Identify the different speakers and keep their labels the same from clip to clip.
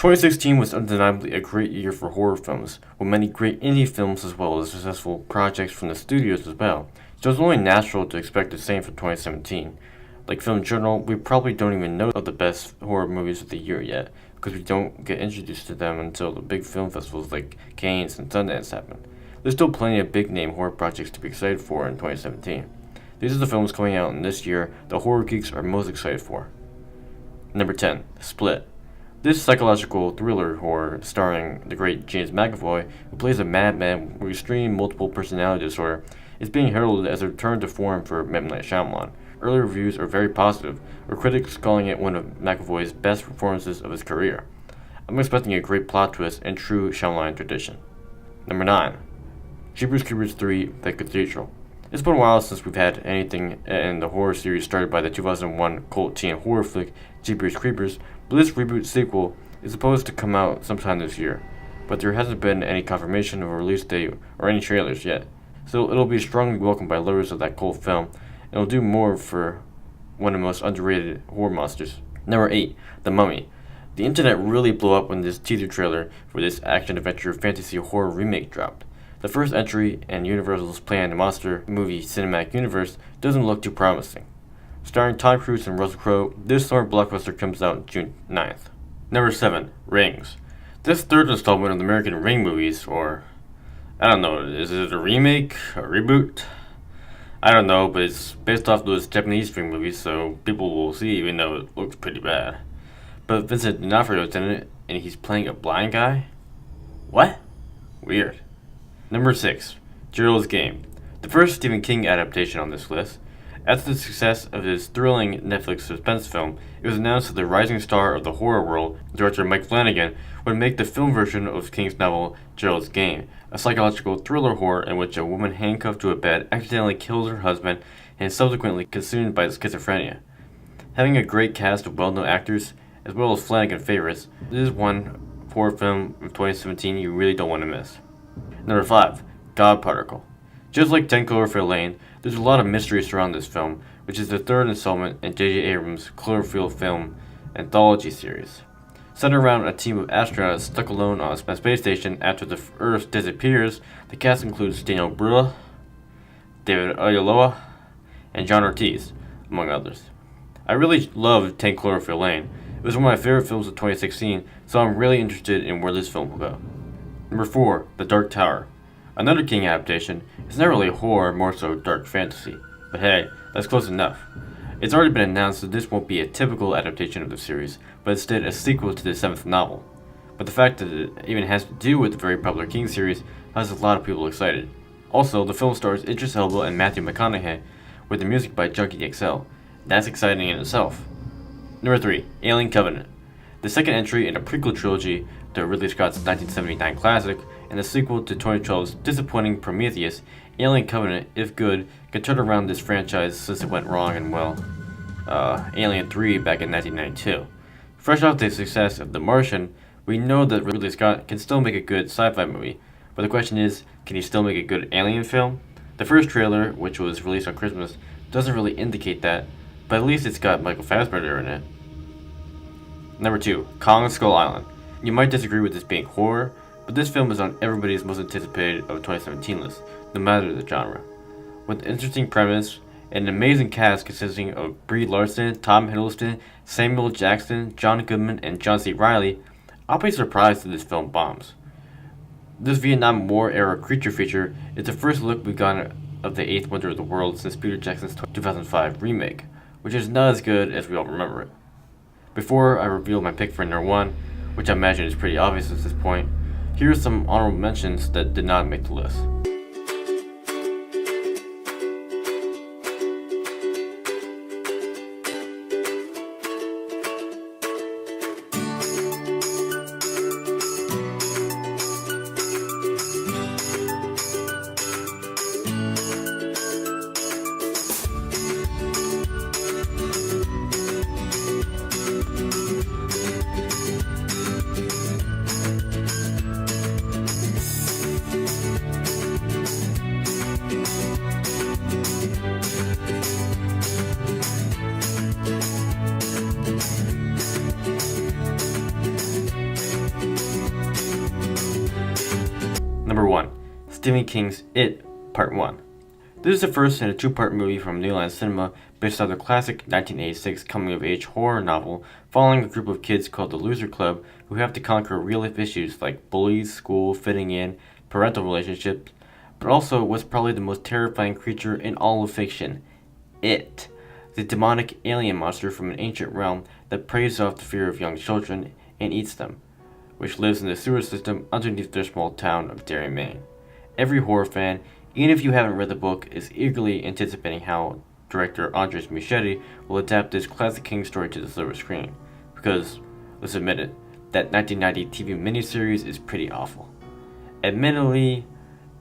Speaker 1: 2016 was undeniably a great year for horror films, with many great indie films as well as successful projects from the studios as well, so it's only natural to expect the same for 2017. Like Film Journal, we probably don't even know of the best horror movies of the year yet, because we don't get introduced to them until the big film festivals like Cannes and Sundance happen. There's still plenty of big name horror projects to be excited for in 2017. These are the films coming out in this year the horror geeks are most excited for. Number 10. Split. This psychological thriller horror starring the great James McAvoy, who plays a madman with extreme multiple personality disorder, is being heralded as a return to form for M. Night Shyamalan. Early reviews are very positive, with critics calling it one of McAvoy's best performances of his career. I'm expecting a great plot twist in true Shyamalan tradition. Number 9. Jeepers Creepers 3: The Cathedral. It's been a while since we've had anything in the horror series started by the 2001 cult teen horror flick Jeepers Creepers, but this reboot sequel is supposed to come out sometime this year, but there hasn't been any confirmation of a release date or any trailers yet, so it'll be strongly welcomed by lovers of that cult film, and it'll do more for one of the most underrated horror monsters. Number 8. The Mummy. The internet really blew up when this teaser trailer for this action-adventure fantasy horror remake dropped. The first entry in Universal's planned monster movie cinematic universe doesn't look too promising. Starring Tom Cruise and Russell Crowe, this summer blockbuster comes out June 9th. Number 7. Rings. This third installment of the American Ring movies, or I don't know, is it a remake? A reboot? I don't know, but it's based off those Japanese Ring movies, so people will see even though it looks pretty bad. But Vincent D'Onofrio's in it, and he's playing a blind guy? What? Weird. Number 6. Geralds Game. The first Stephen King adaptation on this list. After the success of his thrilling Netflix suspense film, it was announced that the rising star of the horror world, director Mike Flanagan, would make the film version of King's novel Geralds Game, a psychological thriller horror in which a woman handcuffed to a bed accidentally kills her husband and is subsequently consumed by schizophrenia. Having a great cast of well-known actors, as well as Flanagan favorites, this is one horror film of 2017 you really don't want to miss. Number 5. God Particle. Just like 10 Cloverfield Lane, there's a lot of mystery surrounding this film, which is the third installment in J.J. Abrams' Cloverfield film anthology series. Centered around a team of astronauts stuck alone on a space station after the Earth disappears, the cast includes Daniel Bruhl, David Oyelowo, and John Ortiz, among others. I really loved 10 Cloverfield Lane. It was one of my favorite films of 2016, so I'm really interested in where this film will go. Number 4. The Dark Tower. Another King adaptation. It's not really horror, more so dark fantasy. But hey, that's close enough. It's already been announced that this won't be a typical adaptation of the series, but instead a sequel to the 7th novel. But the fact that it even has to do with the very popular King series has a lot of people excited. Also, the film stars Idris Elba and Matthew McConaughey, with the music by Junkie XL. That's exciting in itself. Number 3. Alien Covenant. The second entry in a prequel trilogy to Ridley Scott's 1979 classic, and the sequel to 2012's disappointing Prometheus, Alien Covenant, if good, can turn around this franchise since it went wrong in, Alien 3 back in 1992. Fresh off the success of The Martian, we know that Ridley Scott can still make a good sci-fi movie, but the question is, can he still make a good alien film? The first trailer, which was released on Christmas, doesn't really indicate that, but at least it's got Michael Fassbender in it. Number 2. Kong Skull Island. You might disagree with this being horror, but this film is on everybody's most anticipated of 2017 list, no matter the genre. With an interesting premise and an amazing cast consisting of Brie Larson, Tom Hiddleston, Samuel Jackson, John Goodman, and John C. Reilly, I'll be surprised if this film bombs. This Vietnam War era creature feature is the first look we've gotten of the eighth wonder of the world since Peter Jackson's 2005 remake, which is not as good as we all remember it. Before I reveal my pick for number 1, which I imagine is pretty obvious at this point, here are some honorable mentions that did not make the list. Number 1. Stephen King's It, Part 1. This is the first in a two-part movie from New Line Cinema based on the classic 1986 coming-of-age horror novel following a group of kids called the Loser Club who have to conquer real-life issues like bullies, school, fitting in, parental relationships, but also what's probably the most terrifying creature in all of fiction, It, the demonic alien monster from an ancient realm that preys off the fear of young children and eats them, which lives in the sewer system underneath their small town of Derry, Maine. Every horror fan, even if you haven't read the book, is eagerly anticipating how director Andres Muschietti will adapt this classic King story to the silver screen, because, let's admit it, that 1990 TV miniseries is pretty awful. Admittedly,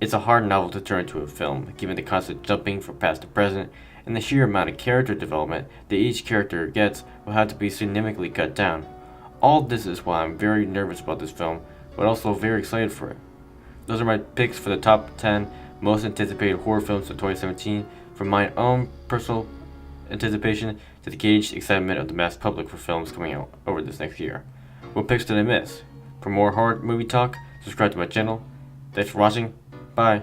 Speaker 1: it's a hard novel to turn into a film, given the constant jumping from past to present, and the sheer amount of character development that each character gets will have to be significantly cut down. All this is why I'm very nervous about this film, but also very excited for it. Those are my picks for the top 10 most anticipated horror films of 2017, from my own personal anticipation to the gauged excitement of the mass public for films coming out over this next year. What picks did I miss? For more horror movie talk, subscribe to my channel. Thanks for watching. Bye.